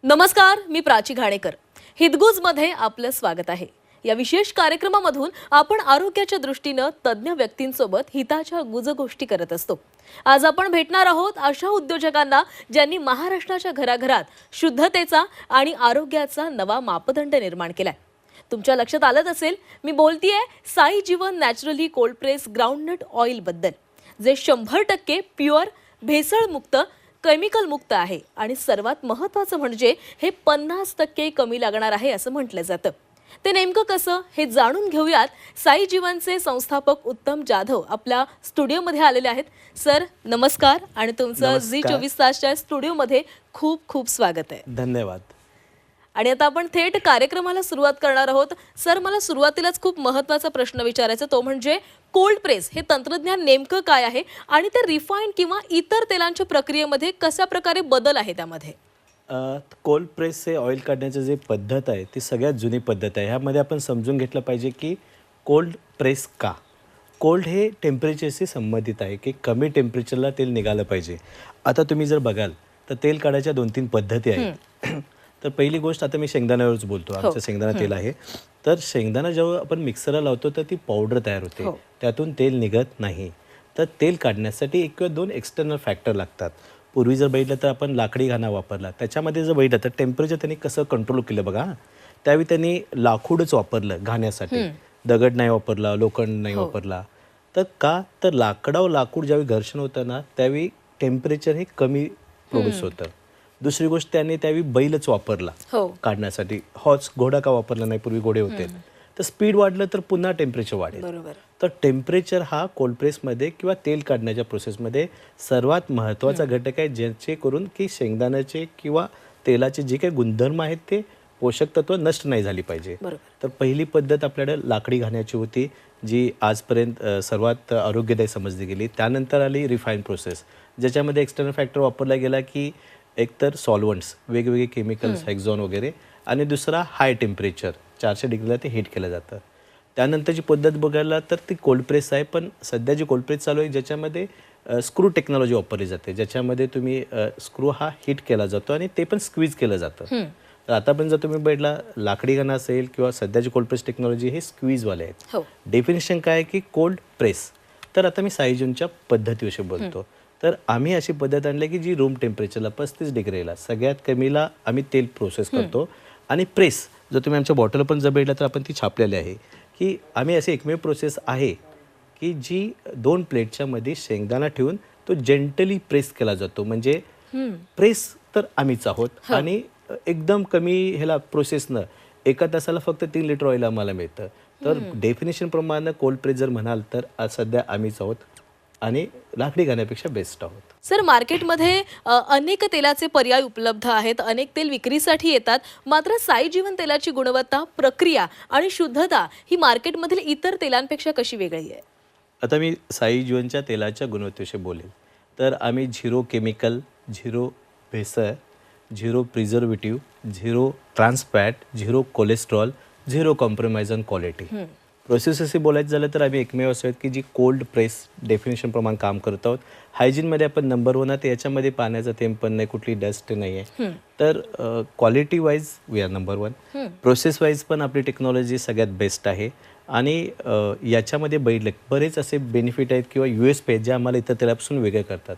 नमस्कार, मी प्राची घाणेकर. हितगुजमध्ये आपलं स्वागत आहे. या विशेष कार्यक्रमामधून आपण आरोग्याच्या दृष्टीने तज्ञ व्यक्तींसोबत हिताच्या गुजगोष्टी करत असतो. आज आपण भेटणार आहोत अशा उद्योजकांना ज्यांनी महाराष्ट्राच्या घराघरात शुद्धतेचा आणि आरोग्याचा नवा मापदंड निर्माण केलाय. तुमच्या लक्षात आलंच असेल, मी बोलतीये Sai Jeevan naturally cold press groundnut oil बद्दल, जे 100% प्युअर, भेसळमुक्त, केमिकल मुक्त आहे आणि सर्वात महत्त्वाचं म्हणजे हे 50% कमी लागणार आहे असं म्हटलं जातं. ते नेमकं कसं हे जाणून घेऊयात. साई जीवनचे संस्थापक उत्तम जाधव आपल्या स्टुडिओमध्ये आलेले आहेत. सर नमस्कार आणि तुमचं झी24 तासच्या स्टुडिओमध्ये खूप खूप स्वागत आहे. धन्यवाद. आणि आता आपण थेट कार्यक्रमाला सुरुवात करणार आहोत. सर, मला सुरुवातीलाच खूप महत्त्वाचा प्रश्न विचारायचा, तो म्हणजे कोल्ड प्रेस हे तंत्रज्ञान नेमकं काय आहे आणि ते रिफाईंड किंवा इतर तेलांच्या प्रक्रियेमध्ये कशा प्रकारे बदल आहे त्यामध्ये? कोल्ड प्रेस हे ऑइल काढण्याची जी पद्धत आहे ती सगळ्यात जुनी पद्धत आहे. ह्यामध्ये आपण समजून घेतलं पाहिजे की कोल्ड प्रेस का. कोल्ड हे टेम्परेचरशी संबंधित आहे की कमी टेम्परेचरला तेल निघालं पाहिजे. आता तुम्ही जर बघाल तर तेल काढायच्या 2-3 पद्धती आहेत. तर पहिली गोष्ट, आता मी शेंगदाण्यावरच बोलतो. आमचं शेंगदाणा तेल आहे. तर शेंगदाणा जेव्हा आपण मिक्सरला लावतो तर ती पावडर तयार होते, त्यातून तेल निघत नाही. तर तेल काढण्यासाठी 1 किंवा 2 एक्सटर्नल फॅक्टर लागतात. पूर्वी जर बघितलं तर आपण लाकडी घाणा वापरला, त्याच्यामध्ये जर बघितलं तर टेम्परेचर त्यांनी कसं कंट्रोल केलं बघा. त्यावेळी त्यांनी लाकूडच वापरलं घाण्यासाठी, दगड नाही वापरला, लोखंड नाही वापरला. तर का तर लाकूड ज्यावेळी घर्षण होतं ना त्यावेळी टेम्परेचर हे कमी प्रोड्यूस होतं. दुसरी गोष्ट, त्यांनी त्यावेळी बैलच वापरला काढण्यासाठी. हॉर्स, घोडा का वापरला नाही, पूर्वी घोडे होते. तर स्पीड वाढलं तर पुन्हा टेम्परेचर वाढेल. तर टेम्परेचर हा कोल्ड प्रेसमध्ये किंवा तेल काढण्याच्या प्रोसेसमध्ये सर्वात महत्त्वाचा घटक आहे, ज्याचे करून की शेंगदाण्याचे किंवा तेलाचे जे काही गुणधर्म आहेत ते पोषक तत्व नष्ट नाही झाली पाहिजे. तर पहिली पद्धत आपल्याकडे लाकडी घाण्याची होती, जी आजपर्यंत सर्वात आरोग्यदायी समजली गेली. त्यानंतर आली रिफाईन प्रोसेस, ज्याच्यामध्ये एक्सटर्नल फॅक्टर वापरला गेला की एकतर सॉल्वंट्स, वेगवेगळे केमिकल्स, हेक्झॉन वगैरे, आणि दुसरा हाय टेम्परेचर 400 डिग्रीला ते हीट केलं जातं. त्यानंतरची पद्धत बघायला तर ती कोल्ड प्रेस आहे. पण सध्या जी कोल्ड प्रेस चालू आहे ज्याच्यामध्ये स्क्रू टेक्नॉलॉजी वापरली जाते, ज्याच्यामध्ये तुम्ही स्क्रू हा हीट केला जातो आणि ते पण स्क्वीज केलं जातं. तर आता पण जर तुम्ही बघितला लाकडी घाणा असेल किंवा सध्याची कोल्ड प्रेस टेक्नॉलॉजी हे स्क्वीजवाले आहेत. डेफिनेशन काय आहे की कोल्ड प्रेस. तर आता मी साईजूनच्या पद्धतीविषयी बोलतो. तर आम्ही अशी पद्धत आणली की जी रूम टेम्परेचरला 35 डिग्रीला सगळ्यात कमीला आम्ही तेल प्रोसेस करतो. आणि प्रेस जर तुम्ही आमच्या बॉटल पण जर बघितलं तर आपण ती छापलेली आहे की आम्ही अशी एकमेव प्रोसेस आहे की जी 2 प्लेटच्या मध्ये शेंगदाणा ठेवून तो जेंटली प्रेस केला जातो. म्हणजे प्रेस तर आम्हीच आहोत आणि एकदम कमी ह्याला प्रोसेसनं 1 तासाला फक्त 3 लिटर ऑइल आम्हाला मिळतं. तर डेफिनेशन प्रमाणे कोल्ड प्रेस जर म्हणाल तर आज सध्या आम्हीच आहोत आणि लाकडी घाण्यापेक्षा बेस्ट आहोत. सर, मार्केटमध्ये अनेक तेलाचे पर्याय उपलब्ध आहेत, अनेक तेल विक्रीसाठी येतात. मात्र साई जीवन तेलाची गुणवत्ता, प्रक्रिया आणि शुद्धता ही मार्केटमधील इतर तेलांपेक्षा कशी वेगळी आहे? आता मी साई जीवनच्या तेलाच्या गुणवत्तेविषयी बोलेल. तर आम्ही 0 केमिकल, 0 भेसळ, 0 preservative, 0 trans fat, 0 cholesterol, 0 compromise on quality. Process असे बोलायचं झालं तर आम्ही एकमेव असं आहेत की जी कोल्ड प्रेस डेफिनेशन प्रमाणे काम करत आहोत. हायजीनमध्ये आपण नंबर 1 आहे. याच्यामध्ये पाण्याचा थेंब पण नाही, कुठली डस्ट नाही आहे. तर quality wise we are number 1. Process wise पण आपली टेक्नॉलॉजी सगळ्यात बेस्ट आहे. आणि याच्यामध्ये बरेच असे बेनिफिट आहेत किंवा USP आहेत जे आम्हाला इतर तेलापासून वेगळे करतात.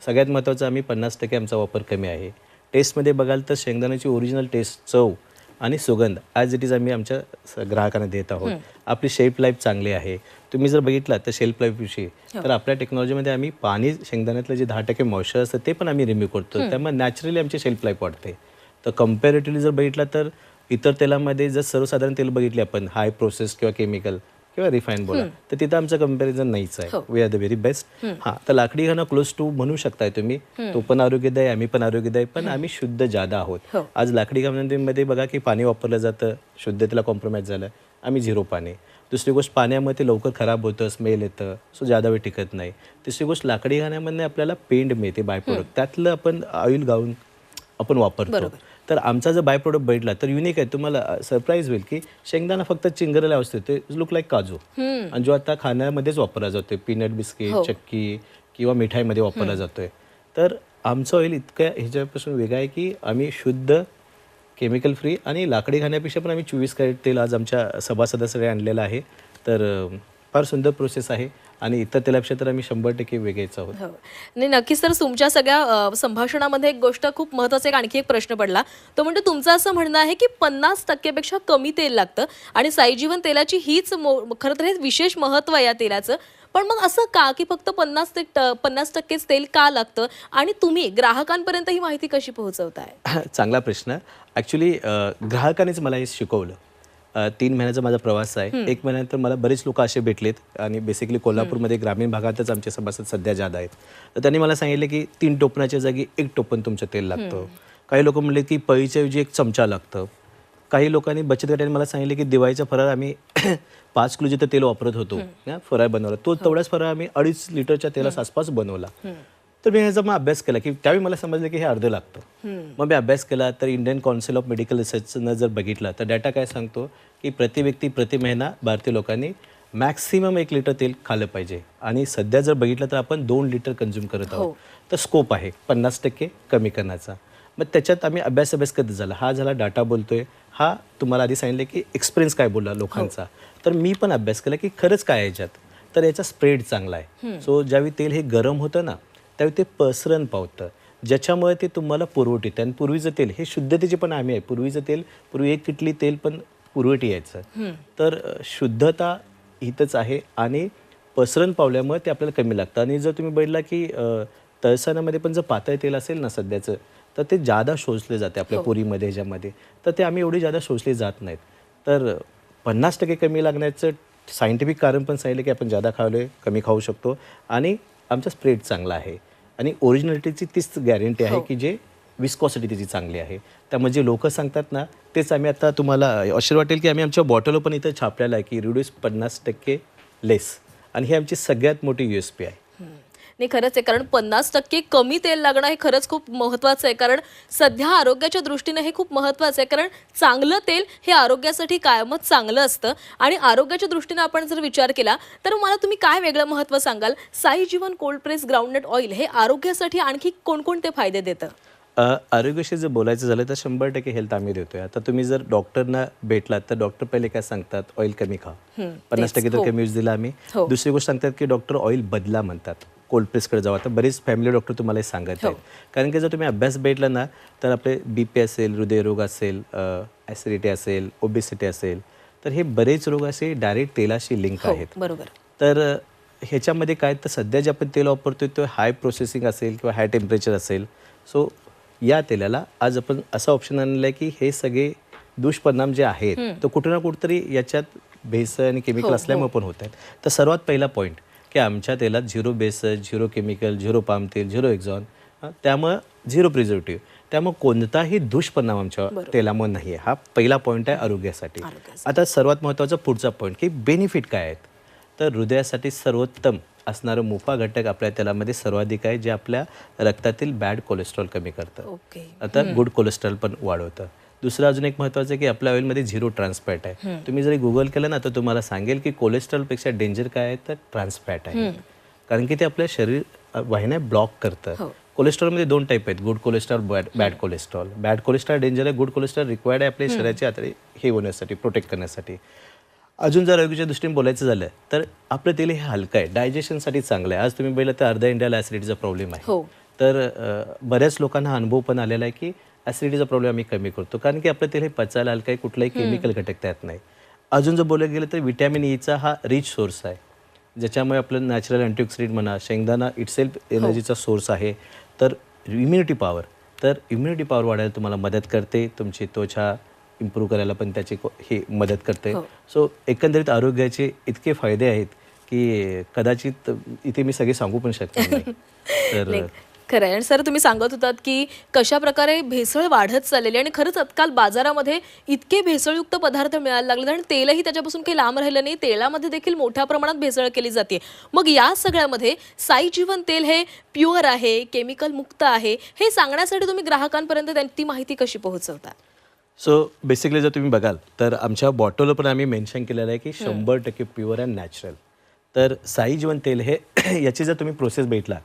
सगळ्यात महत्त्वाचं, आम्ही 50% आमचा वापर कमी आहे. टेस्टमध्ये बघाल तर शेंगदाण्याची ओरिजिनल टेस्ट, चव आणि सुगंध ॲज इट इज आम्ही आमच्या ग्राहकांना देत आहोत. आपली शेल्फ लाईफ चांगली आहे. तुम्ही जर बघितला तर शेल्फ लाईफविषयी तर आपल्या टेक्नॉलॉजीमध्ये आम्ही पाणी, शेंगदाण्यातलं जे 10% मॉइश्चर असतं ते पण आम्ही रिमूव्ह करतो. त्यामुळे नॅचरली आमची शेल्फ लाईफ वाढते. तर कम्पॅरेटिव्हली जर बघितला तर इतर तेलामध्ये जर सर्वसाधारण तेल बघितले आपण, हाय प्रोसेस किंवा केमिकल किंवा रिफाईन बोला, तर तिथं आमचं कम्पॅरिझन नाहीच आहे. We are the very best. हां, तर लाकडी घाणा क्लोज टू म्हणू शकताय तुम्ही. तो पण आरोग्यदायी, आम्ही पण आरोग्यदायी, पण आम्ही शुद्ध जादा आहोत. आज लाकडी घाण्यामध्ये बघा की पाणी वापरलं जातं, शुद्धतेला कॉम्प्रोमाइज झालं, आम्ही 0 पाणी. दुसरी गोष्ट, पाण्यामध्ये लवकर खराब होतं, स्मेल येतं, सो जादा वेळ टिकत नाही. तिसरी गोष्ट, लाकडी घाण्यामध्ये आपल्याला पेंड मिळते बाय प्रोडक्ट, त्यातलं आपण ऑइल गाळून आपण वापरतो. तर आमचा जर बाय प्रोडक्ट बघितला तर युनिक आहे. तुम्हाला सरप्राईज होईल की शेंगदाणा फक्त चिंगरला असते, ते लुक लाईक काजू, आणि जो आता खाण्यामध्येच वापरला जातोय, पीनट बिस्किट, चक्की किंवा मिठाईमध्ये वापरला जातोय. तर आमचं ऑइल इतकं ह्याच्यापासून वेगळं आहे की आम्ही शुद्ध केमिकल फ्री आणि लाकडी खाण्यापेक्षा पण आम्ही 24 कॅरेट तेल आज आमच्या सभासदांसाठी आणलेलं आहे. तर फार सुंदर प्रोसेस आहे आणि इतर तेलापेक्षा तर आम्ही 100% वेगळेच आहोत. हो. नाही नक्कीच. तर तुमच्या सगळ्या संभाषणामध्ये एक गोष्ट खूप महत्त्वाचा एक आणखी एक प्रश्न पडला. तो म्हणजे तुमचं असं म्हणणं आहे की 50% पेक्षा कमी तेल लागतं आणि साई जीवन तेलाची हीच खरं तर हे विशेष महत्त्व आहे या तेलाचं. पण मग असं का की फक्त 50%च तेल का लागतं आणि तुम्ही ग्राहकांपर्यंत ही माहिती कशी पोहोचवताय? चांगला प्रश्न. ॲक्च्युली ग्राहकानेच मला हे शिकवलं. 3 महिन्याचा माझा प्रवास आहे. 1 महिन्यानंतर मला बरेच लोक असे भेटलेत आणि बेसिकली कोल्हापूरमध्ये ग्रामीण भागातच आमचे सभासद सध्या जादा आहेत. तर त्यांनी मला सांगितलं की 3 टोपणाच्या जागी 1 टोपण तुमचं तेल लागतं. काही लोक म्हणले की पळीच्या ऐवजी 1 चमचा लागतं. काही लोकांनी बचत गटाने मला सांगितले की दिवाळीचा फराळ आम्ही 5 किलो जिथं तेल वापरत होतो फराळ बनवला तो तेवढाच फराळ आम्ही 2.5 लिटरच्या तेलास आसपास बनवला. तर मी ह्याचा मग अभ्यास केला की त्यावेळी मला समजलं की हे अर्धं लागतं. मग मी अभ्यास केला तर इंडियन काउन्सिल ऑफ मेडिकल रिसर्चनं जर बघितलं तर डाटा काय सांगतो की प्रति व्यक्ती प्रति महिना भारतीय लोकांनी मॅक्सिमम 1 लिटर तेल खाल्लं पाहिजे आणि सध्या जर बघितलं तर आपण 2 लिटर कंझ्युम करत आहोत. तर स्कोप आहे 50% कमी करण्याचा. मग त्याच्यात आम्ही अभ्यास करत झाला. हा झाला डाटा बोलतोय. हा तुम्हाला आधी सांगितलं की एक्सपिरियन्स काय बोलला लोकांचा. तर मी पण अभ्यास केला की खरंच काय आहे याच्यात. तर याचा स्प्रेड चांगला आहे. सो ज्यावेळी तेल हे गरम होतं ना त्यावेळी ते पसरण पावतं ज्याच्यामुळे ते तुम्हाला पुरवठ येतं. आणि पूर्वीचं तेल हे शुद्धतेचे पण आम्ही आहे. पूर्वीचं तेल पूर्वी 1 किटली तेल पण पुरवठी यायचं. तर शुद्धता इथंच आहे आणि पसरण पावल्यामुळे ते आपल्याला कमी लागतं. आणि जर तुम्ही बघितला की तळसणामध्ये पण जर पातळ तेल असेल ना सध्याचं तर ते जादा शोषले जाते आपल्या पुरीमध्ये ह्याच्यामध्ये. तर ते आम्ही एवढे जादा शोषले जात नाहीत. तर 50% कमी लागण्याचं सायंटिफिक कारण पण सांगितलं की आपण जादा खावले कमी खाऊ शकतो आणि आमचा स्प्रेड चांगला आहे आणि ओरिजिनॅलिटीची तीच गॅरंटी आहे की जे विस्कॉसिटी त्याची चांगली आहे. त्यामुळे जे लोक सांगतात ना तेच आम्ही आता तुम्हाला आश्चर्य वाटेल की आम्ही आमच्या बॉटल पण इथं छापलेलं आहे की रिड्यूस 50% लेस आणि ही आमची सगळ्यात मोठी USP आहे. नाही खरंच आहे. कारण 50% कमी तेल लागणं हे खरंच खूप महत्त्वाचं आहे. कारण सध्या आरोग्याच्या दृष्टीने हे खूप महत्त्वाचं आहे. कारण चांगलं तेल हे आरोग्यासाठी कायमच चांगलं असतं आणि आरोग्याच्या दृष्टीने आपण जर विचार केला तर मला तुम्ही काय वेगळं महत्त्व सांगाल? साई जीवन कोल्ड प्रेस ग्राउंडनट ऑइल हे आरोग्यासाठी आणखी कोणकोणते फायदे देतं? आरोग्याशी जर बोलायचं झालं तर 100% हेल्थ आम्ही देतोय. आता तुम्ही जर डॉक्टरना भेटलात तर डॉक्टर पहिले काय सांगतात ऑइल कमी खा. 50% तर कमी यूज दिला आम्ही. दुसरी गोष्ट सांगतात की डॉक्टर ऑइल बदला म्हणतात. कोल्ड प्रेसकडे जाऊ. आता बरेच फॅमिली डॉक्टर तुम्हाला सांगत आहेत. कारण की जर तुम्ही अभ्यास भेटला ना तर आपले BP असेल, हृदयरोग असेल, ॲसिडिटी असेल, ओबेसिटी असेल तर हे बरेच रोग असे डायरेक्ट तेलाशी लिंक आहेत. बरोबर. तर ह्याच्यामध्ये काय तर सध्या जे आपण तेल वापरतोय तो हाय प्रोसेसिंग असेल किंवा हाय टेम्परेचर असेल. सो या तेलाला आज आपण असा ऑप्शन आणला आहे की हे सगळे दुष्परिणाम जे आहेत तर कुठे ना कुठेतरी याच्यात भेसळ आणि केमिकल असल्यामुळे पण होत आहेत. तर सर्वात पहिला पॉईंट की आमच्या तेलात 0 भेसळ, 0 केमिकल, 0 पाम तेल, 0 एक्झॉन, त्यामुळं 0 प्रिझर्वेटिव्ह. त्यामुळे कोणताही दुष्परिणाम आमच्या तेलामुळे नाही आहे. हा पहिला पॉईंट आहे आरोग्यासाठी. आता सर्वात महत्त्वाचा पुढचा पॉईंट की बेनिफिट काय आहेत. तर हृदयासाठी सर्वोत्तम असणारं मुफा घटक आपल्या तेलामध्ये सर्वाधिक आहे जे आपल्या रक्तातील बॅड कोलेस्ट्रॉल कमी करतं. आता गुड कोलेस्ट्रॉल पण वाढवतं. दुसरं अजून एक महत्त्वाचं आहे की आपल्या ऑइलमध्ये 0 ट्रान्स फॅट आहे. तुम्ही जरी गुगल केलं ना तर तुम्हाला सांगेल की कोलेस्ट्रॉलपेक्षा डेंजर काय आहे तर ट्रान्स फॅट आहे. कारण की ते आपल्या शरीर वाहिन्या ब्लॉक करतं. कोलेस्ट्रॉलमध्ये 2 टाईप आहेत, good cholesterol, bad cholesterol. Bad cholesterol danger आहे, गुड कोलेस्ट्रॉल रिक्वायर्ड आहे आपल्या शरीराची आता हे होण्यासाठी, प्रोटेक्ट करण्यासाठी. अजून जर आरोग्याच्या दृष्टीने बोलायचं झालं तर आपलं तेल हे हलकं आहे, डायजेशनसाठी चांगलं आहे. आज तुम्ही बघितलं तर अर्ध्या इंडियाला ॲसिडिटीचा प्रॉब्लेम आहे. तर बऱ्याच लोकांना हा अनुभव पण आलेला आहे की ॲसिडिटीचा प्रॉब्लेम आम्ही कमी करतो कारण की आपलं तेल हे पचायला हलकं आहे, कुठलाही केमिकल घटक त्यात नाही. अजून जर बोलायला गेलं तर व्हिटॅमिन ईचा हा रिच सोर्स आहे ज्याच्यामुळे आपलं नॅचरल अँटीऑक्सिडंट म्हणा, शेंगदाणा इटसेल्फ एनर्जीचा सोर्स आहे. तर इम्युनिटी पॉवर वाढायला तुम्हाला मदत करते. तुमची त्वचा इम्प्रूव्ह करायला पण त्याची हे मदत करते. सो एकंदरीत आरोग्याचे इतके फायदे आहेत की कदाचित इथे मी सगळे सांगू पण शकत नाही. तर खरं आहे. आणि सर तुम्ही सांगत होतात की कशा प्रकारे भेसळ वाढत चाललेली आणि खरंच आजकाल बाजारामध्ये इतके भेसळयुक्त पदार्थ मिळायला लागले आणि तेलही त्याच्यापासून काही लांब राहिलं नाही. तेलामध्ये देखील मोठ्या प्रमाणात भेसळ केली जाते. मग या सगळ्यामध्ये साई जीवन तेल हे प्युअर आहे, केमिकल मुक्त आहे हे सांगण्यासाठी तुम्ही ग्राहकांपर्यंत ती माहिती कशी पोहोचवता? सो बेसिकली जर तुम्ही बघाल तर आमच्या बॉटलवर पण आम्ही मेन्शन केलेलं आहे की 100% प्युअर अँड नॅचरल. तर साई जीवन तेल हे याची जर तुम्ही प्रोसेस भेटला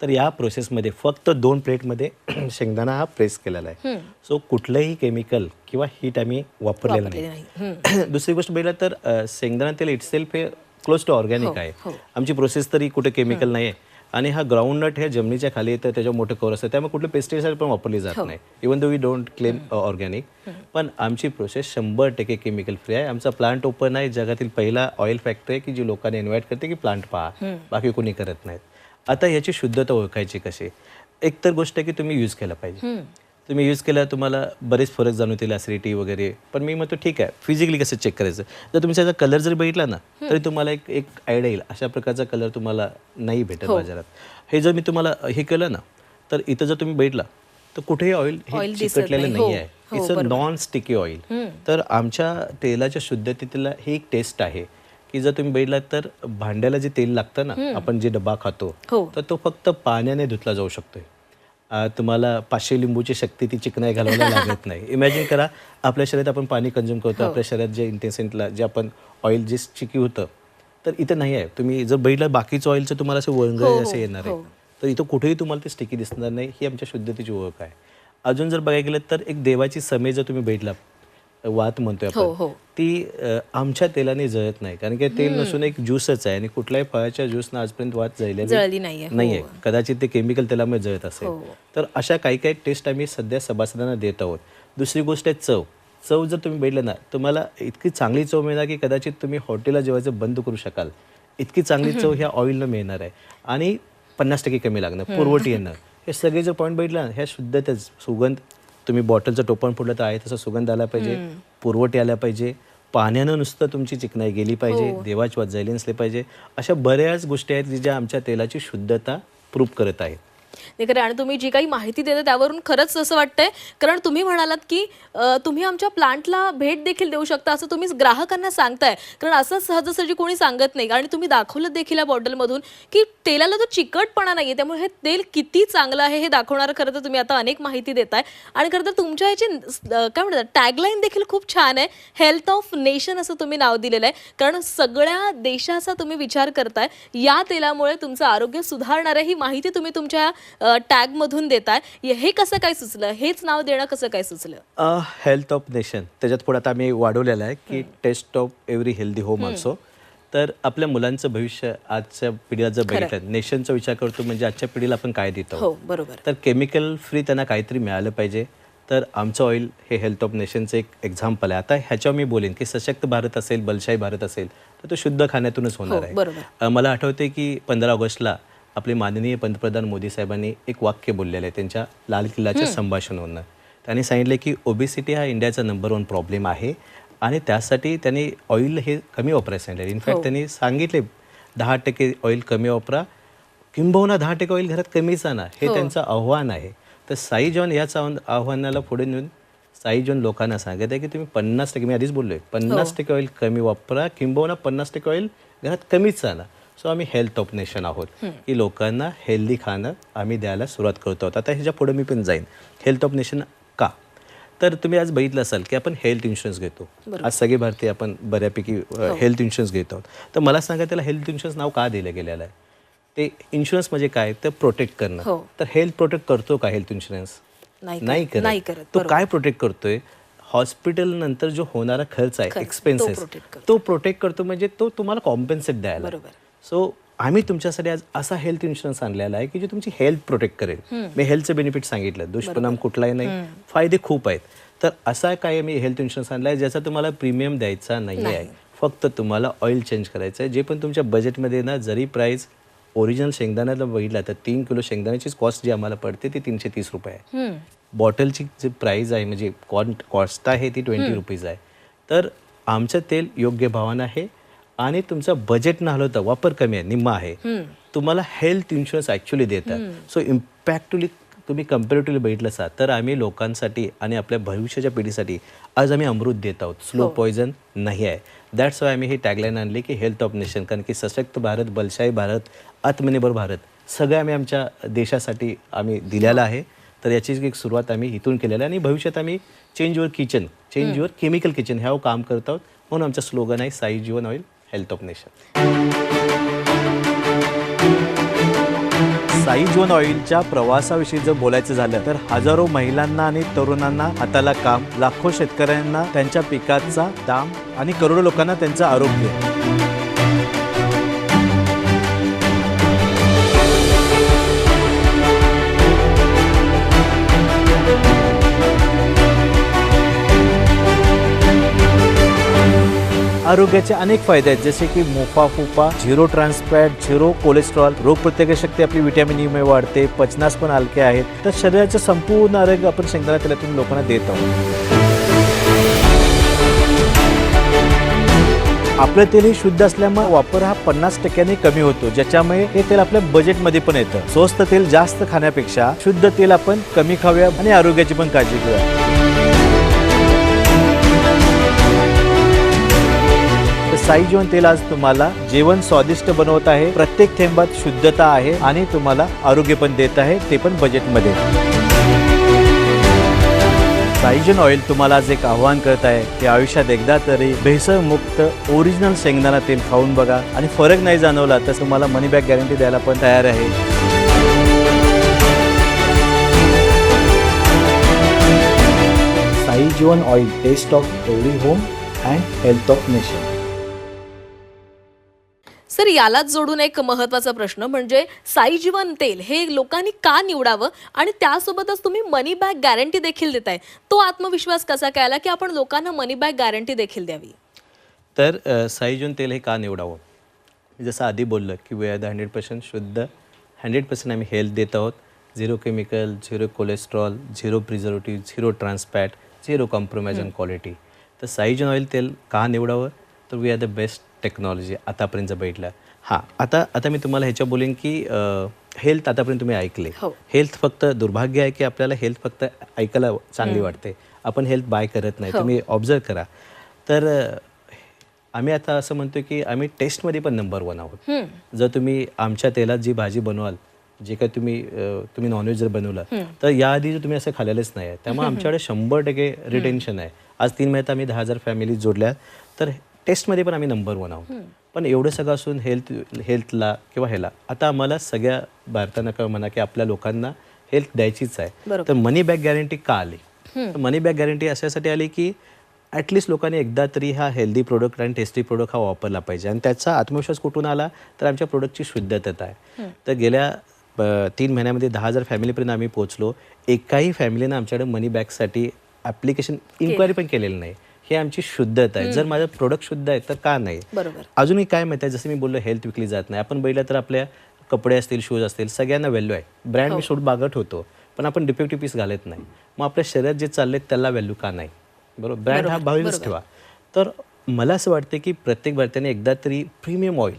तर या प्रोसेसमध्ये फक्त 2 प्लेटमध्ये शेंगदाणा हा प्रेस केलेला आहे. सो कुठलंही केमिकल किंवा हीट आम्ही वापरलेलं नाही. दुसरी गोष्ट बघितलं तर शेंगदाणा तेल इटसेल्फ हे क्लोज टू ऑर्गॅनिक आहे. आमची प्रोसेस तरी कुठे केमिकल नाही आहे आणि हा ग्राउंडनट हे जमिनीच्या खाली येतं, त्याच्यावर मोठं कवर असतं, त्यामुळे कुठले पेस्टिसाइड पण वापरली जात नाही. Even though we don't claim organic, पण आमची प्रोसेस 100% केमिकल फ्री आहे. आमचा प्लांट ओपन आहे, जगातील पहिला ऑइल फॅक्टरी आहे की जी लोकांना इन्व्हाइट करते की प्लांट पहा, बाकी कोणी करत नाहीत. आता याची शुद्धता ओळखायची कशी? एक तर गोष्ट आहे की तुम्ही यूज केला पाहिजे. तुम्ही यूज केला, तुम्हाला बरेच फरक जाणवतील, ॲसिडिटी वगैरे, पण मी म्हणतो ठीक आहे, फिजिकली कसं चेक करायचं. जर तुम्ही त्याचा कलर जरी बघितला ना तरी तुम्हाला एक आयडिया येईल, अशा प्रकारचा कलर तुम्हाला नाही भेटत बाजारात. हे जर मी तुम्हाला हे केलं ना, तर इथं जर तुम्ही बघितला तर कुठेही ऑइल हे चिकटलेलं नाही आहे. It's a non sticky oil. तर आमच्या तेलाच्या शुद्धतेला ही एक टेस्ट आहे की जर तुम्ही बघितलात तर भांड्याला जे तेल लागतं ना, आपण जे डबा खातो, तर तो फक्त पाण्याने धुतला जाऊ शकतोय. तुम्हाला 500 लिंबूची शक्ती ती चिकनाई घालवायला लागत नाही. इमॅजिन करा, आपल्या शरीरात आपण पाणी कंझ्युम करतो, आपल्या शरीरात जे इंटेन्सिटीला जे आपण ऑइल जे चिकी होतं, तर इथं नाही आहे. तुम्ही जर बघितलं बाकीचं ऑइलचं तुम्हाला असं वळंगळ असं येणार आहे, तर इथं कुठेही तुम्हाला ते स्टिकी दिसणार नाही. ही आमच्या शुद्धतेची ओळख आहे. अजून जर बघायला गेलं तर एक देवाची समे जर तुम्ही बघितला, वात म्हणतोय आपण, ती आमच्या तेलाने जळत नाही, कारण की तेल नसून एक ज्यूसच आहे आणि कुठल्याही फळाच्या ज्यूसनं आजपर्यंत वात जळलेली नाहीये. कदाचित ते केमिकल तेलामुळे जळत असेल. तर अशा काही काही टेस्ट आम्ही सध्या सभासदांना देत आहोत. दुसरी गोष्ट आहे चव. चव जर तुम्ही बघितलं ना, तुम्हाला इतकी चांगली चव मिळणार की कदाचित तुम्ही हॉटेलला जेवायचं बंद करू शकाल. इतकी चांगली चव ह्या ऑइलनं मिळणार आहे आणि 50% कमी लागणार, पुरवठी येणं. हे सगळे जर पॉईंट बघितलं ना, ह्या शुद्धतेच, सुगंध, तुम्ही बॉटलचं टोपण फोडलं तर आहे तसा सुगंध आला पाहिजे, पुरवठी आला पाहिजे, पाण्यानं नुसतं तुमची चिकनाई गेली पाहिजे, देवाची वात जायली नसली पाहिजे. अशा बऱ्याच गोष्टी आहेत की ज्या आमच्या तेलाची शुद्धता प्रूव्ह करत आहेत. नाही खरं. आणि तुम्ही जी काही माहिती देता त्यावरून खरंच असं वाटतंय, कारण तुम्ही म्हणालात की तुम्ही आमच्या प्लांटला भेट देखील देऊ शकता असं तुम्ही ग्राहकांना सांगताय. कारण असं सहजासहजी कोणी सांगत नाही, आणि तुम्ही दाखवलं देखील या बॉटलमधून की तेलाला तो चिकटपणा नाहीये, त्यामुळे हे तेल किती चांगलं आहे हे दाखवणारं खरं तर तुम्ही आता अनेक माहिती देताय. आणि खरं तर तुमच्या याची काय म्हणतात टॅगलाईन देखील खूप छान आहे, हेल्थ ऑफ नेशन असं तुम्ही नाव दिलेलं आहे. कारण सगळ्या देशाचा तुम्ही विचार करताय, या तेलामुळे तुमचं आरोग्य सुधारणार आहे ही माहिती तुम्ही तुमच्या टॅग मधून देताय. हे कसं काय सुचलं, हेच नाव देणं कसं काय सुचलं? हेल्थ ऑफ नेशन, त्याच्यात पुढे आता आम्ही वाढवलेलं आहे की taste of every healthy home also. तर आपल्या मुलांचं भविष्य आजच्या पिढीला जर बघितलं, नेशनचा विचार करतो म्हणजे आजच्या पिढीला आपण काय देतो. बरोबर. तर केमिकल फ्री त्यांना काहीतरी मिळालं पाहिजे. तर आमचं ऑइल हे हेल्थ ऑफ नेशनचं एक एक्झाम्पल आहे. आता ह्याच्यावर मी बोलेन की सशक्त भारत असेल, बलशाही भारत असेल, तर तो शुद्ध खाण्यातूनच होणार आहे. मला आठवते की 15 ऑगस्टला आपले माननीय पंतप्रधान मोदी साहेबांनी एक वाक्य बोललेलं आहे त्यांच्या लाल किल्ल्याच्या संभाषणावरून. त्यांनी सांगितले की ओबेसिटी हा इंडियाचा नंबर 1 प्रॉब्लेम आहे आणि त्यासाठी त्यांनी ऑइल हे कमी वापरायला सांगितलं. इनफॅक्ट त्यांनी सांगितले 10% ऑइल कमी वापरा, किंबहुना 10% ऑइल घरात कमीच आणा, हे त्यांचं आव्हान आहे. तर साई जॉन याच आव्हानाला पुढे नेऊन साई जॉन लोकांना सांगत आहे की तुम्ही 50%, मी आधीच बोललोय, 50% ऑइल कमी वापरा, किंबहुना 50% ऑइल घरात कमीच आणा. सो आम्ही हेल्थ ऑफ नेशन आहोत की लोकांना हेल्दी खाणं आम्ही द्यायला सुरुवात करतो आहोत. आता ह्याच्या पुढे मी पण जाईन. हेल्थ ऑफ नेशन का? तर तुम्ही आज बघितलं असाल की आपण हेल्थ इन्शुरन्स घेतो. आज सगळे भारतीय आपण बऱ्यापैकी हेल्थ इन्शुरन्स घेतो आहोत. तर मला सांगा त्याला हेल्थ इन्शुरन्स नाव का दिलं गेलेलं आहे? ते इन्शुरन्स म्हणजे काय? तर प्रोटेक्ट करणं. तर हेल्थ प्रोटेक्ट करतो का हेल्थ इन्शुरन्स? नाही करत. तो काय प्रोटेक्ट करतोय? हॉस्पिटल नंतर जो होणारा खर्च आहे, एक्सपेन्सेस, तो प्रोटेक्ट करतो. म्हणजे तो तुम्हाला कॉम्पेन्सेट द्यायला. सो आम्ही तुमच्यासाठी आज असा हेल्थ इन्शुरन्स आणलेला आहे की जे तुमची हेल्थ प्रोटेक्ट करेल. मी हेल्थचे बेनिफिट सांगितलं, दुष्परिणाम कुठलाही नाही, फायदे खूप आहेत. तर असा काय मी हेल्थ इन्शुरन्स आणला आहे ज्याचा तुम्हाला प्रीमियम द्यायचा नाही आहे. फक्त तुम्हाला ऑइल चेंज करायचं आहे. जे पण तुमच्या बजेटमध्ये ना, जरी प्राईस ओरिजिनल शेंगदाण्याला बघितला तर 3 किलो शेंगदाण्याचीच कॉस्ट जी आम्हाला पडते ती 330 रुपये आहे. बॉटलची जी प्राईस आहे म्हणजे कॉस्ट आहे ती 20 रुपीज आहे. तर आमचं तेल योग्य भावानं आहे आणि तुमचं बजेट न हलवता, वापर कमी आहे, निम्मा आहे, तुम्हाला हेल्थ इन्शुरन्स ॲक्च्युली देतात. सो इम्पॅक्टली तुम्ही कम्पॅरेटिव्हली बघितलं असा तर आम्ही लोकांसाठी आणि आपल्या भविष्याच्या पिढीसाठी आज आम्ही अमृत देत आहोत. स्लो पॉयझन नाही आहे. दॅट्स वाय आम्ही ही टॅगलाईन आणली की हेल्थ ऑफ नेशन. कारण की सशक्त भारत, बलशाही भारत, आत्मनिर्भर भारत सगळं आम्ही आमच्या देशासाठी आम्ही दिलेलं आहे. तर याची एक सुरुवात आम्ही इथून केलेलं आहे आणि भविष्यात आम्ही change your kitchen, change your chemical kitchen ह्यावर काम करत आहोत. म्हणून आमचं स्लोगन आहे साई जीवन ऑइल, हेल्थ ऑफ नेशन. साईजीवन ऑइलच्या प्रवासाविषयी जर बोलायचं झालं तर हजारो महिलांना आणि तरुणांना हाताला काम, लाखो शेतकऱ्यांना त्यांच्या पिकाचा दाम आणि करोडो लोकांना त्यांचं आरोग्य. आरोग्याचे अनेक फायदे आहेत, जसे की MOFA फुफा, zero trans fat, zero cholesterol, रोग प्रतिकारशक्ती आपली व्हिटॅमिन ई मुळे वाढते, पचनास पण हलके आहेत. तर शरीराचं संपूर्ण आरोग्य आपण शेंगदाणा तेलातून लोकांना देत आहोत. आपलं तेल हे शुद्ध असल्यामुळे वापर हा 50% कमी होतो, ज्याच्यामुळे हे तेल आपल्या बजेटमध्ये पण येतं. स्वस्त तेल जास्त खाण्यापेक्षा शुद्ध तेल आपण कमी खाऊया आणि आरोग्याची पण काळजी घेऊया. साईजीवन तेल आज तुम्हाला जेवण स्वादिष्ट बनवत आहे, प्रत्येक थेंबात शुद्धता आहे आणि तुम्हाला आरोग्य पण देत आहे, ते पण बजेटमध्ये. साईजीवन ऑइल तुम्हाला आज एक आव्हान करत आहे की आयुष्यात एकदा तरी भेसळमुक्त ओरिजिनल शेंगदाणा तेल खाऊन बघा आणि फरक नाही जाणवला तर तुम्हाला मनी बॅक गॅरंटी द्यायला पण तयार आहे. Saijeevan oil, taste of every home and health of nation. Sir, यालाच जोडून एक महत्त्वाचा प्रश्न म्हणजे साईजीवन तेल हे लोकांनी का निवडावं आणि त्यासोबतच तुम्ही मनी बॅक गॅरंटी देखील देताय, तो आत्मविश्वास कसा काय आला की आपण लोकांना मनी बॅक गॅरंटी देखील द्यावी? तर साईजीवन तेल हे का निवडावं, जसं आधी बोललं की वी आर द 100% शुद्ध, 100% आम्ही हेल्थ देत आहोत, zero chemical, zero cholesterol, zero preservative, zero trans fat, zero compromise on quality. तर साईजीवन ऑइल तेल का निवडावं, तर we are the best technology आतापर्यंत बैठला. हां, आता मी तुम्हाला ह्याच्या बोलेन की हेल्थ आतापर्यंत तुम्ही ऐकले. हेल्थ फक्त दुर्भाग्य आहे की आपल्याला हेल्थ फक्त ऐकायला चांगली वाटते, आपण हेल्थ बाय करत नाही. तुम्ही ऑब्झर्व करा. तर आम्ही आता असं म्हणतो की आम्ही टेस्टमध्ये पण नंबर 1 आहोत. जर तुम्ही आमच्या तेलात जी भाजी बनवाल, जे काही तुम्ही नॉनव्हेज जर बनवलं तर याआधी जर तुम्ही असं खाल्लेलंच नाही आहे, त्यामुळे आमच्याकडे 100% रिटेन्शन आहे. आज 3 महिन्यात आम्ही 10,000 फॅमिली जोडल्या, तर टेस्टमध्ये पण आम्ही नंबर 1 आहोत. पण एवढं सगळं असून हेल्थला किंवा ह्याला आता आम्हाला सगळ्या भारतानं किंवा म्हणा की आपल्या लोकांना हेल्थ द्यायचीच आहे. तर मनी बॅक गॅरंटी का आली? तर मनी बॅक गॅरंटी अशासाठी आली की ॲटलिस्ट लोकांनी एकदा तरी हा हेल्दी प्रोडक्ट आणि टेस्टी प्रोडक्ट हा वापरला पाहिजे. आणि त्याचा आत्मविश्वास कुठून आला, तर आमच्या प्रोडक्टची शुद्धता आहे. तर गेल्या 3 महिन्यामध्ये 10,000 फॅमिलीपर्यंत आम्ही पोहोचलो. एकाही फॅमिलीनं आमच्याकडे मनी बॅकसाठी ॲप्लिकेशन इन्क्वायरी पण केलेलं नाही. हे आमची शुद्धता आहे. जर माझं प्रोडक्ट शुद्ध आहे तर का नाही? अजूनही काय माहिती आहे, जसं मी बोललो हेल्थ विकली जात नाही. आपण बघितलं तर आपल्या कपडे असतील, शूज असतील, सगळ्यांना व्हॅल्यू आहे. ब्रँड मी सोड बागट होतो, पण आपण डिफेक्टिव्ह पीस घालत नाही. मग आपल्या शरीरात जे चालले त्याला व्हॅल्यू का नाही? बरोबर, ब्रँड हा भावीच ठेवा. तर मला असं वाटतं की प्रत्येक भारतीयाने एकदा तरी प्रीमियम ऑइल,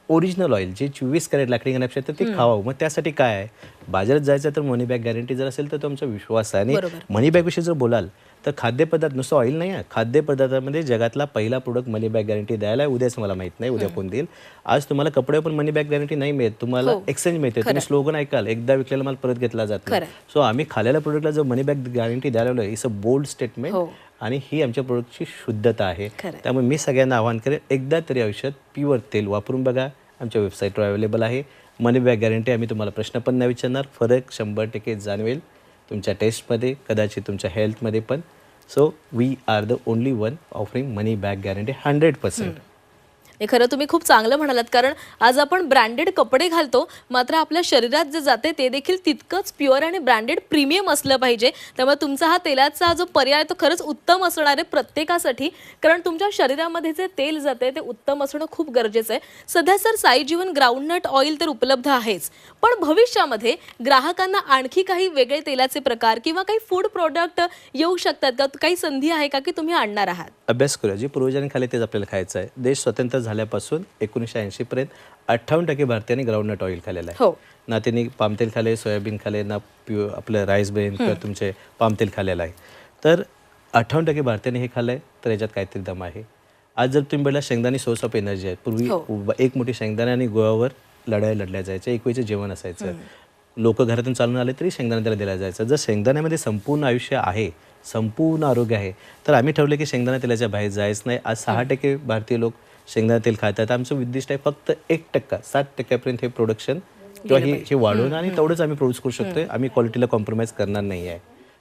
ओरिजिनल ऑइल जे 24 कॅरेट लाकडी घालण्यापेक्षा ते खावावं. मग त्यासाठी काय आहे, बाजारात जायचं तर मनी बॅक गॅरंटी जर असेल तर तो आमचा विश्वास आहे. आणि मनी बॅकविषयी जर बोलाल तर खाद्यपदार्थ, नुसतं ऑइल नाही आहे, खाद्यपदार्थामध्ये जगातला पहिला प्रोडक्ट मनी बॅक गॅरंटी द्यायला आहे. उद्याच मला माहीत नाही उद्या कोण देईल. आज तुम्हाला कपड्यावर पण मनी बॅक गॅरंटी नाही मिळत, तुम्हाला एक्सचेंज मिळते. तुम्ही स्लोगन ऐकाल, एकदा विकलेला माल परत घेतला जात नाही. सो आम्ही खाल्लेल्या प्रोडक्टला जर मनी बॅक गॅरंटी द्यायला इट्स अ बोल्ड स्टेटमेंट आणि ही आमच्या प्रोडक्टची शुद्धता आहे. त्यामुळे मी सगळ्यांना आवाहन करेन, एकदा तरी आयुष्यात प्युअर तेल वापरून बघा. आमच्या वेबसाईटवर अवेलेबल आहे मनी बॅक गॅरंटी. आम्ही तुम्हाला प्रश्न पण नाही विचारणार, फरक 100% जाणवेल तुमच्या टेस्टमध्ये, कदाचित तुमच्या हेल्थमध्ये पण. So we are the only one offering money back guarantee 100%. हे खरं तुम्ही खूप चांगलं म्हणालात, कारण आज आपण ब्रँडेड कपडे घालतो, मात्र आपल्या शरीरात जे जाते ते देखील तितकंच प्युअर आणि ब्रँडेड प्रीमियम असलं पाहिजे. त्यामुळे तुमचा हा तेलाचा जो पर्याय तो खरंच उत्तम असणार आहे प्रत्येकासाठी, कारण तुमच्या शरीरामध्ये जे तेल जाते ते उत्तम असणं खूप गरजेचं आहे. सध्या सर साईजीवन ग्राउंडनट ऑइल तर उपलब्ध आहेच, पण भविष्यामध्ये ग्राहकांना आणखी काही वेगळे तेलाचे प्रकार किंवा काही फूड प्रोडक्ट येऊ शकतात का? काही संधी आहे का की तुम्ही आणणार आहात? अभ्यास करूया, जे पूर्वजांनी खाल्ले तेच आपल्याला खायचं आहे. देश स्वतंत्र झाल्यापासून 1980 पर्यंत 58% भारतीयांनी ग्राउंडनट ऑइल खाल्लेलं आहे. ना त्यांनी पामतेल खाल्ले, सोयाबीन खाल्ले, ना आपलं राईस ब्रेन किंवा तुमचे पामतेल खाल्लेलं आहे. तर 58% भारतीयांनी हे खाल्लं आहे, तर याच्यात काहीतरी दम आहे. आज जर तुम्ही बघितला, शेंगदाणे सोर्स ऑफ एनर्जी आहे. पूर्वी एक मोठी शेंगदाणे आणि गोळावर लढल्या जायच्या, एक वेळचं जेवण असायचं. लोक घरातून चालून आले तरी शेंगदाणा त्याला दिला जायचा. जर शेंगदाण्यामध्ये संपूर्ण आयुष्य आहे, संपूर्ण आरोग्य आहे, तर आम्ही ठरवलं की शेंगदाणा तेलाच्या बाहेर जायचं नाही. आज 6% भारतीय लोक शेंगदाणा तेल खातात. आमचं उद्दिष्ट आहे फक्त 1%, 7%पर्यंत हे प्रोडक्शन किंवा हे वाढवणं आणि तेवढंच आम्ही प्रोड्यूस करू शकतोय. आम्ही क्वालिटीला कॉम्प्रोमाइज करणार नाही आहे.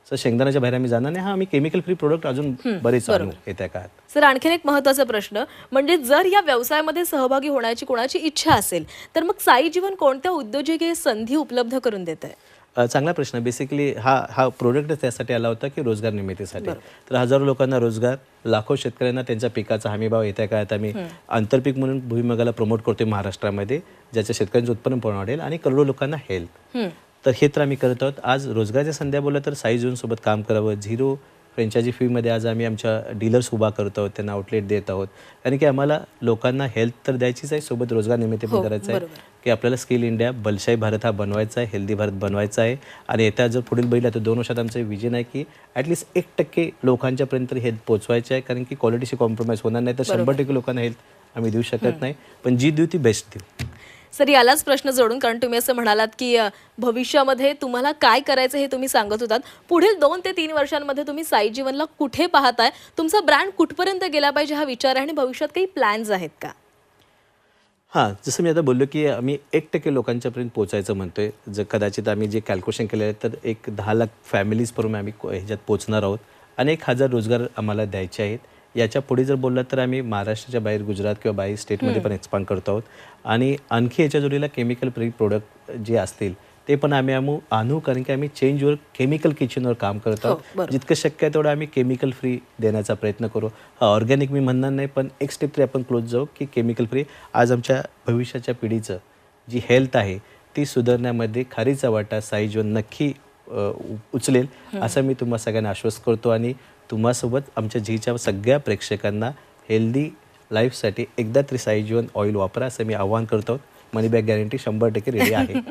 सर शेंगदाण्याच्या बाहेर आम्ही जाणार नाही. आम्ही केमिकल फ्री प्रोडक्ट अजून बरेच आणू येत्या काळात. सर आणखीन एक महत्त्वाचा प्रश्न म्हणजे जर या व्यवसायामध्ये सहभागी होण्याची कोणाची इच्छा असेल तर मग साई जीवन कोणत्या उद्योजकीय संधी उपलब्ध करून देत आहे? चांगला प्रश्न. बेसिकली हा प्रोडक्टच त्यासाठी आला होता की रोजगार निर्मितीसाठी. तर हजारो लोकांना रोजगार, लाखो शेतकऱ्यांना त्यांच्या पिकाचा हमीभाव येत्या काळात आम्ही आंतरपीक म्हणून भुईमुगाला प्रमोट करतोय महाराष्ट्रामध्ये, ज्याच्या शेतकऱ्यांचं उत्पन्न पण वाढेल आणि करोडो लोकांना हेल्थ. तर हे तर आम्ही करत आहोत. आज रोजगाराच्या संध्या बोललं तर साई जीवन सोबत काम करावं. 0 फ्रँचायझी फीमध्ये आज आम्ही आमच्या डीलर्स उभा करत आहोत, त्यांना आउटलेट देत आहोत. कारण की आम्हाला लोकांना हेल्थ तर द्यायचीच आहे, सोबत रोजगार निर्मिती पण करायचं आहे की आपल्याला स्किल इंडिया, बलशाही भारत हा बनवायचा आहे, हेल्दी भारत बनवायचा आहे. आणि येत्या जर पुढील बघितलं तर 2 वर्षात आमचं विजन आहे की ॲटलिस्ट 1% लोकांच्यापर्यंत हेल्थ पोहोचवायचे आहे. कारण की क्वालिटीशी कॉम्प्रोमाइज होणार नाही, तर 100% लोकांना हेल्थ आम्ही देऊ शकत नाही, पण जी देऊ ती बेस्ट देऊ. सर यालाच प्रश्न जोडून, कारण तुम्ही असं म्हणालात की भविष्यामध्ये तुम्हाला काय करायचं हे तुम्ही सांगत होतात. पुढील 2 ते 3 वर्षांमध्ये तुम्ही साई जीवनला कुठे पाहताय? तुमचा ब्रँड कुठपर्यंत गेला पाहिजे हा विचार आहे आणि भविष्यात काही प्लॅन्स आहेत का? हां, जसं मी आता बोललो की आम्ही 1% लोकांच्यापर्यंत पोहोचायचं म्हणतोय. जर कदाचित आम्ही जे कॅल्क्युलेशन केलेलं आहे तर 1-10 लाख फॅमिलीजपर्यंत आम्ही ह्याच्यात पोहोचणार आहोत. अनेक हजार रोजगार आम्हाला द्यायचे आहेत. याच्या पुढे जर बोललात तर आम्ही महाराष्ट्राच्या बाहेर, गुजरात किंवा बाहेर स्टेटमध्ये पण एक्सपांड करतो आहोत. आणि आणखी याच्या जोडीला केमिकल फ्री प्रोडक्ट जे असतील ते पण आम्ही आणू. कारण की आम्ही चेंजवर केमिकल किचनवर काम करत आहोत. जितकं शक्य आहे तेवढं आम्ही केमिकल फ्री देण्याचा प्रयत्न करू. ऑर्गॅनिक मी म्हणणार नाही, पण एक स्टेप तरी आपण क्लोज जाऊ की केमिकल फ्री. आज आमच्या भविष्याच्या पिढीचं जी हेल्थ आहे ती सुधारण्यामध्ये खारीचा वाटा साई जीवन नक्की उचलेल असं मी तुम्हा सगळ्यांना आश्वस्त करतो. आणि तुम्हासोबत आमच्या झीच्या सगळ्या प्रेक्षकांना हेल्दी लाईफसाठी एकदा तरी साई जीवन ऑइल वापरा असं मी आवाहन करतो. मनी बॅक गॅरंटी 100% रेडी आहे.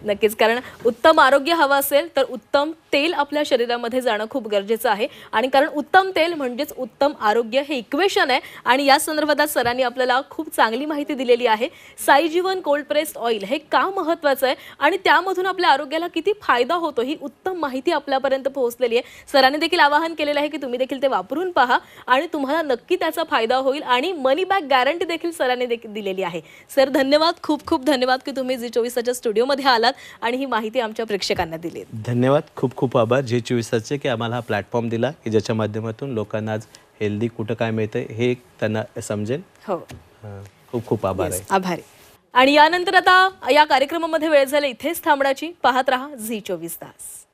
नक्कीच, कारण उत्तम आरोग्य हवं असेल तर उत्तम तेल आपल्या शरीरामध्ये जाणं खूप गरजेचं आहे. आणि कारण उत्तम तेल म्हणजेच उत्तम आरोग्य हे इक्वेशन आहे. आणि या संदर्भात सरांनी आपल्याला खूप चांगली माहिती दिलेली आहे. साई जीवन कोल्ड प्रेस्ड ऑइल हे का महत्त्वाचं आहे आणि त्यामधून आपल्या आरोग्याला किती फायदा होतो ही उत्तम माहिती आपल्यापर्यंत पोहोचलेली आहे. सरांनी देखील आवाहन केलेलं आहे की तुम्ही देखील ते वापरून पहा आणि तुम्हाला नक्की त्याचा फायदा होईल. आणि मनी बॅक गॅरंटी देखील सरांनी दिलेली आहे. सर धन्यवाद, खूप खूप धन्यवाद की तुम्ही झी 24 स्टुडिओमध्ये आलात आणि ही माहिती आमच्या प्रेक्षकांना दिली. धन्यवाद, खूप खूप आभार झी 24चे की आम्हाला हा प्लॅटफॉर्म दिला की ज्याच्या माध्यमातून लोकांना आज हेल्दी कुठं काय मिळतंय हे त्यांना समजेल. हो, खूप खूप आभार आहे. आभारी. आणि यानंतर आता या कार्यक्रमामध्ये वेळ झाला इथेच थांबण्याची. पाहत रहा झी 24 तास.